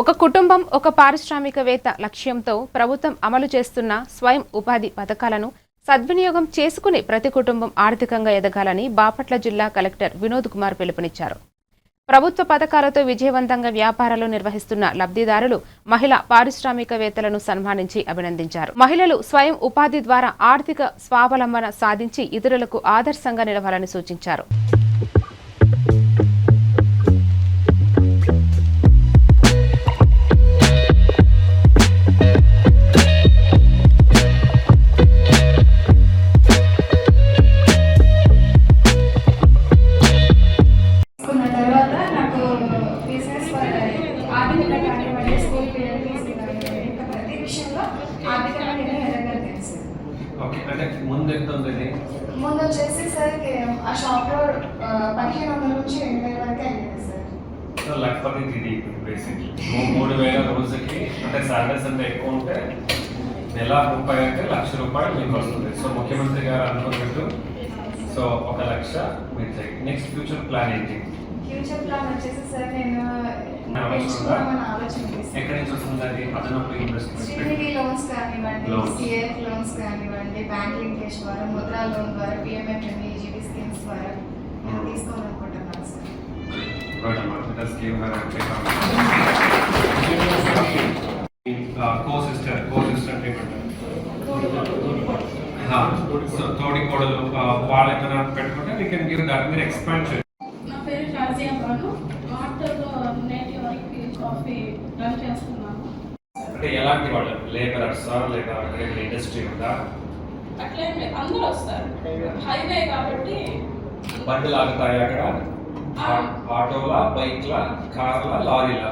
ఒక కుటుంబం ఒక పారిశ్రామికవేత్త లక్ష్యంతో ప్రభుత్వం అమలు చేస్తున్న స్వయం ఉపాధి పథకాలను సద్వినియోగం చేసుకుని ప్రతి కుటుంబం ఆర్థికంగా ఎదగాలని బాపట్ల జిల్లా కలెక్టర్ వినోద్ కుమార్ పిలుపునిచ్చారు. ప్రభుత్వ పథకాలతో విజయవంతంగా వ్యాపారాలు నిర్వహిస్తున్న లబ్ధిదారులు మహిళా పారిశ్రామికవేత్తలను సన్మానించి అభినందించారు. మహిళలు స్వయం ఉపాధి ద్వారా ఆర్థిక స్వావలంబన సాధించి ఇతరులకు ఆదర్శంగా నిలవాలని సూచించారు. ముందు వచ్చేసి సార్ ఆ షాప్లో 1500 నుంచి 2000 వరకు అయింది సార్. సో లక్పతి ఇది బేసిక్లీ 3000 రోజుకి అంటే సాలరీస్ అంటే ఎక్కువ ఉంటే నెల 30 అంటే ₹1,00,000 మీకు వస్తుంది. సో ముఖ్యమంత్రి గారు అనుకున్నట్టు సో 1,00,000 మీరు నెక్స్ట్ ఫ్యూచర్ ప్లాన్ ఏంటి? ఫ్యూచర్ ప్లాన్ వచ్చేసి సార్ నేను ఎక్కడి నుంచి వస్తుంది అది అదనపు ఇన్వెస్ట్మెంట్? శ్రీనిధి లోన్స్ కానివ్వండి, సిఎఫ్ లోన్స్ కానివ్వండి, బ్యాంక్ లింకేజ్ ద్వారా, ముద్రా లోన్ ద్వారా, పిఎంఎఫ్ఎంఈ, జీబీ స్కీమ్స్ ద్వారా తీసుకోవాలనుకుంటున్నాను సార్. తోడి కోడలు వాళ్ళు ఏమైనా పెట్టుకుంటే వీ కెన్ గివ్ దట్ మీరు ఎక్స్పాన్షన్. నా పేరు షాజియా బాను. మార్టర్లో నేటి వరకు కాఫీ రన్ చేస్తున్నాను. అంటే ఎలాంటి వాళ్ళు లేబరర్స్ లేదా ఇండస్ట్రీ ఉందా? అట్లే అందరూ వస్తారు. హైవే కాబట్టి బండ్లు ఆగుతాయి అక్కడ, ఆటోలా, బైక్లా, కార్లా, లారీలా?